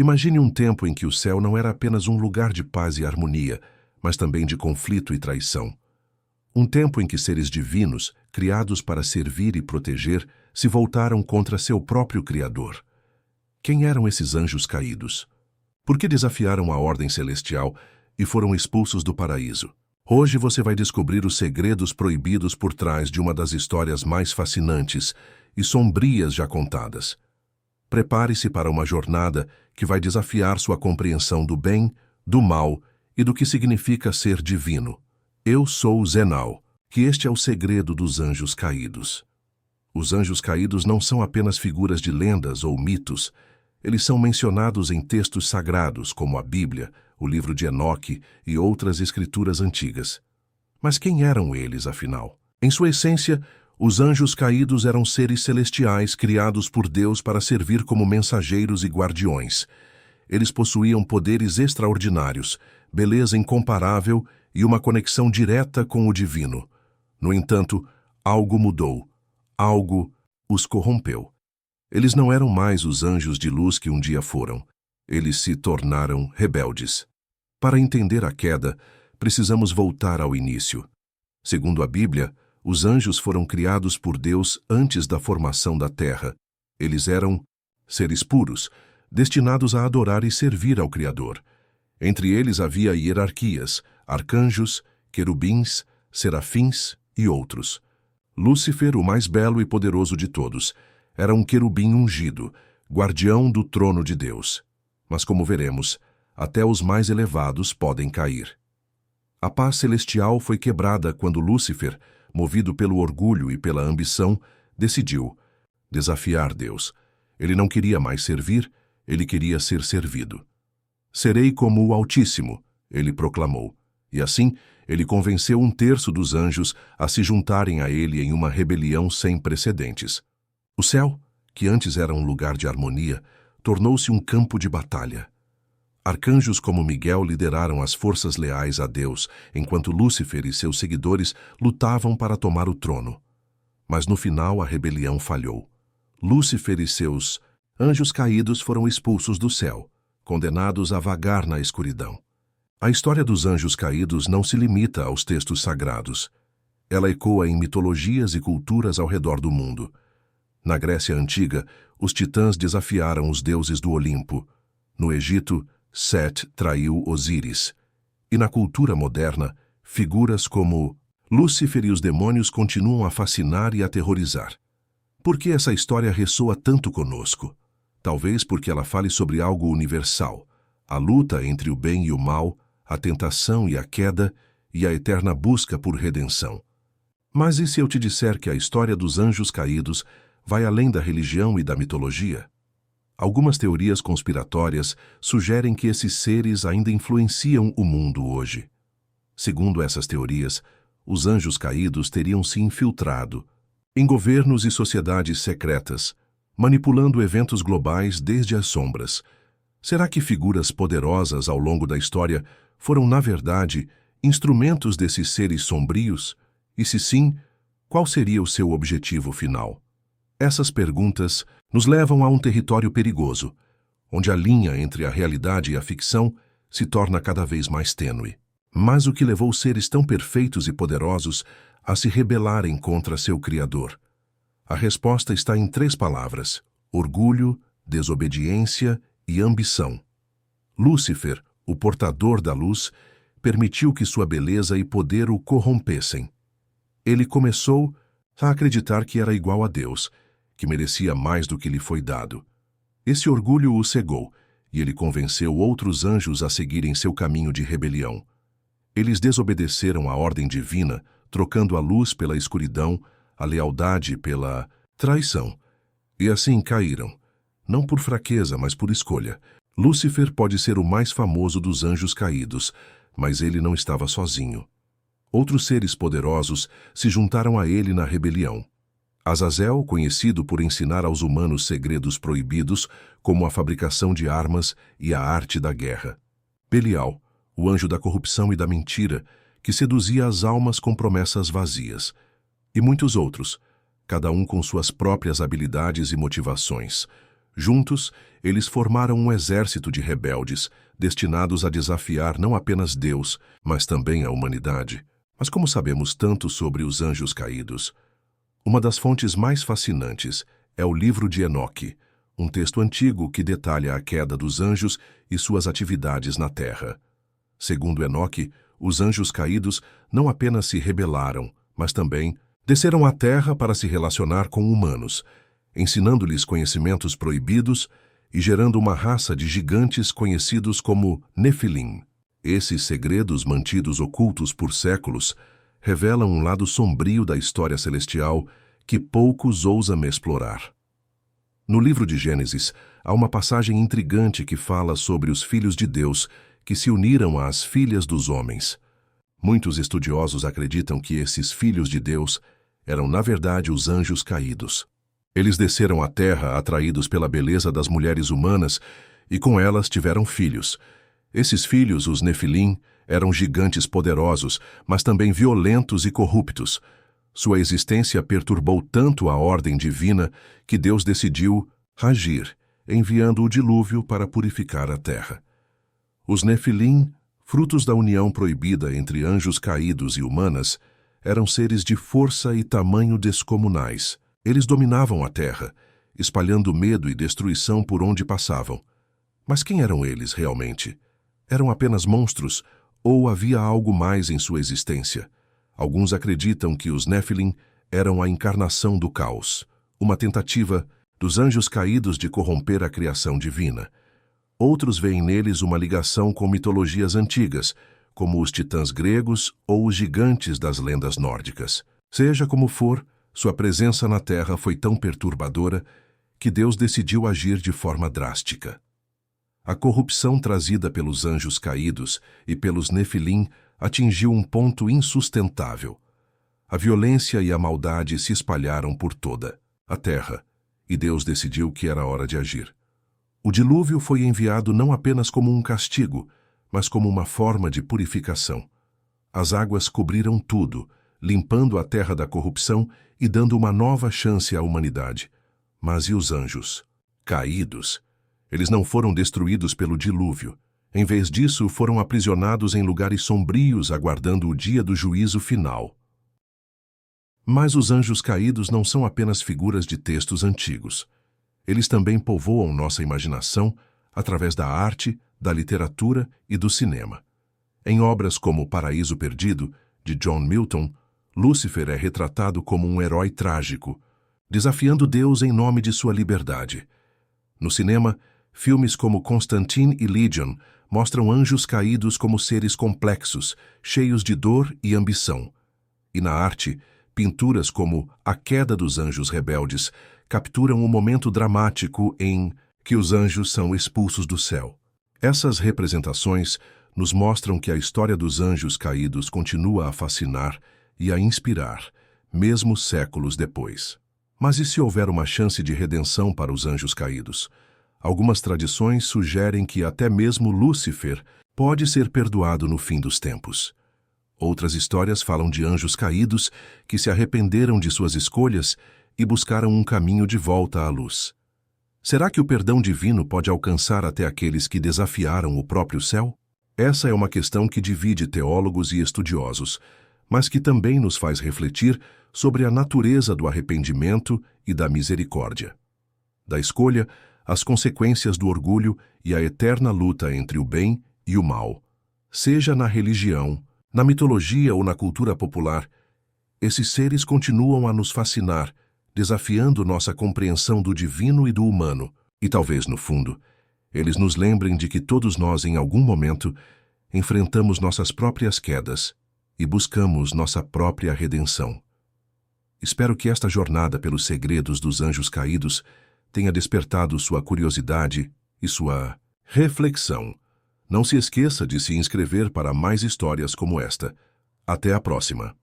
Imagine um tempo em que o céu não era apenas um lugar de paz e harmonia, mas também de conflito e traição. Um tempo em que seres divinos, criados para servir e proteger, se voltaram contra seu próprio Criador. Quem eram esses anjos caídos? Por que desafiaram a ordem celestial e foram expulsos do paraíso? Hoje você vai descobrir os segredos proibidos por trás de uma das histórias mais fascinantes e sombrias já contadas. Prepare-se para uma jornada que vai desafiar sua compreensão do bem, do mal e do que significa ser divino. Eu sou Zenal, que este é o segredo dos anjos caídos. Os anjos caídos não são apenas figuras de lendas ou mitos. Eles são mencionados em textos sagrados, como a Bíblia, o livro de Enoque e outras escrituras antigas. Mas quem eram eles, afinal? Em sua essência, os anjos caídos eram seres celestiais criados por Deus para servir como mensageiros e guardiões. Eles possuíam poderes extraordinários, beleza incomparável e uma conexão direta com o divino. No entanto, algo mudou. Algo os corrompeu. Eles não eram mais os anjos de luz que um dia foram. Eles se tornaram rebeldes. Para entender a queda, precisamos voltar ao início. Segundo a Bíblia, os anjos foram criados por Deus antes da formação da terra. Eles eram seres puros, destinados a adorar e servir ao Criador. Entre eles havia hierarquias, arcanjos, querubins, serafins e outros. Lúcifer, o mais belo e poderoso de todos, era um querubim ungido, guardião do trono de Deus. Mas, como veremos, até os mais elevados podem cair. A paz celestial foi quebrada quando Lúcifer, movido pelo orgulho e pela ambição, decidiu desafiar Deus. Ele não queria mais servir, ele queria ser servido. Serei como o Altíssimo, ele proclamou, e assim ele convenceu 1/3 dos anjos a se juntarem a ele em uma rebelião sem precedentes. O céu, que antes era um lugar de harmonia, tornou-se um campo de batalha. Arcanjos como Miguel lideraram as forças leais a Deus, enquanto Lúcifer e seus seguidores lutavam para tomar o trono. Mas no final a rebelião falhou. Lúcifer e seus anjos caídos foram expulsos do céu, condenados a vagar na escuridão. A história dos anjos caídos não se limita aos textos sagrados. Ela ecoa em mitologias e culturas ao redor do mundo. Na Grécia Antiga, os titãs desafiaram os deuses do Olimpo. No Egito, Set traiu Osíris. E na cultura moderna, figuras como Lúcifer e os demônios continuam a fascinar e aterrorizar. Por que essa história ressoa tanto conosco? Talvez porque ela fale sobre algo universal, a luta entre o bem e o mal, a tentação e a queda e a eterna busca por redenção. Mas e se eu te disser que a história dos anjos caídos vai além da religião e da mitologia? Algumas teorias conspiratórias sugerem que esses seres ainda influenciam o mundo hoje. Segundo essas teorias, os anjos caídos teriam se infiltrado em governos e sociedades secretas, manipulando eventos globais desde as sombras. Será que figuras poderosas ao longo da história foram, na verdade, instrumentos desses seres sombrios? E se sim, qual seria o seu objetivo final? Essas perguntas nos levam a um território perigoso, onde a linha entre a realidade e a ficção se torna cada vez mais tênue. Mas o que levou seres tão perfeitos e poderosos a se rebelarem contra seu Criador? A resposta está em 3 palavras: orgulho, desobediência e ambição. Lúcifer, o portador da luz, permitiu que sua beleza e poder o corrompessem. Ele começou a acreditar que era igual a Deus, que merecia mais do que lhe foi dado. Esse orgulho o cegou, e ele convenceu outros anjos a seguirem seu caminho de rebelião. Eles desobedeceram à ordem divina, trocando a luz pela escuridão, a lealdade pela traição. E assim caíram, não por fraqueza, mas por escolha. Lúcifer pode ser o mais famoso dos anjos caídos, mas ele não estava sozinho. Outros seres poderosos se juntaram a ele na rebelião. Azazel, conhecido por ensinar aos humanos segredos proibidos, como a fabricação de armas e a arte da guerra. Belial, o anjo da corrupção e da mentira, que seduzia as almas com promessas vazias. E muitos outros, cada um com suas próprias habilidades e motivações. Juntos, eles formaram um exército de rebeldes, destinados a desafiar não apenas Deus, mas também a humanidade. Mas como sabemos tanto sobre os anjos caídos? Uma das fontes mais fascinantes é o livro de Enoque, um texto antigo que detalha a queda dos anjos e suas atividades na terra. Segundo Enoque, os anjos caídos não apenas se rebelaram, mas também desceram à terra para se relacionar com humanos, ensinando-lhes conhecimentos proibidos e gerando uma raça de gigantes conhecidos como Nefilim. Esses segredos mantidos ocultos por séculos revelam um lado sombrio da história celestial que poucos ousam explorar. No livro de Gênesis, há uma passagem intrigante que fala sobre os filhos de Deus que se uniram às filhas dos homens. Muitos estudiosos acreditam que esses filhos de Deus eram, na verdade, os anjos caídos. Eles desceram à terra atraídos pela beleza das mulheres humanas e com elas tiveram filhos. Esses filhos, os Nefilim, eram gigantes poderosos, mas também violentos e corruptos. Sua existência perturbou tanto a ordem divina que Deus decidiu agir, enviando o dilúvio para purificar a terra. Os Nefilim, frutos da união proibida entre anjos caídos e humanas, eram seres de força e tamanho descomunais. Eles dominavam a terra, espalhando medo e destruição por onde passavam. Mas quem eram eles realmente? Eram apenas monstros ou havia algo mais em sua existência? Alguns acreditam que os Nefilim eram a encarnação do caos, uma tentativa dos anjos caídos de corromper a criação divina. Outros veem neles uma ligação com mitologias antigas, como os titãs gregos ou os gigantes das lendas nórdicas. Seja como for, sua presença na Terra foi tão perturbadora que Deus decidiu agir de forma drástica. A corrupção trazida pelos anjos caídos e pelos Nefilim atingiu um ponto insustentável. A violência e a maldade se espalharam por toda a Terra, e Deus decidiu que era hora de agir. O dilúvio foi enviado não apenas como um castigo, mas como uma forma de purificação. As águas cobriram tudo, limpando a terra da corrupção e dando uma nova chance à humanidade. Mas e os anjos? Caídos? Eles não foram destruídos pelo dilúvio. Em vez disso, foram aprisionados em lugares sombrios, aguardando o dia do juízo final. Mas os anjos caídos não são apenas figuras de textos antigos. Eles também povoam nossa imaginação através da arte, da literatura e do cinema. Em obras como Paraíso Perdido, de John Milton, Lúcifer é retratado como um herói trágico, desafiando Deus em nome de sua liberdade. No cinema, filmes como Constantine e Legion mostram anjos caídos como seres complexos, cheios de dor e ambição. E na arte, pinturas como A Queda dos Anjos Rebeldes capturam o momento dramático em que os anjos são expulsos do céu. Essas representações nos mostram que a história dos anjos caídos continua a fascinar e a inspirar, mesmo séculos depois. Mas e se houver uma chance de redenção para os anjos caídos? Algumas tradições sugerem que até mesmo Lúcifer pode ser perdoado no fim dos tempos. Outras histórias falam de anjos caídos que se arrependeram de suas escolhas e buscaram um caminho de volta à luz. Será que o perdão divino pode alcançar até aqueles que desafiaram o próprio céu? Essa é uma questão que divide teólogos e estudiosos, mas que também nos faz refletir sobre a natureza do arrependimento e da misericórdia. Da escolha, as consequências do orgulho e a eterna luta entre o bem e o mal. Seja na religião, na mitologia ou na cultura popular, esses seres continuam a nos fascinar, desafiando nossa compreensão do divino e do humano, e talvez, no fundo, eles nos lembrem de que todos nós, em algum momento, enfrentamos nossas próprias quedas e buscamos nossa própria redenção. Espero que esta jornada pelos segredos dos anjos caídos tenha despertado sua curiosidade e sua reflexão. Não se esqueça de se inscrever para mais histórias como esta. Até a próxima!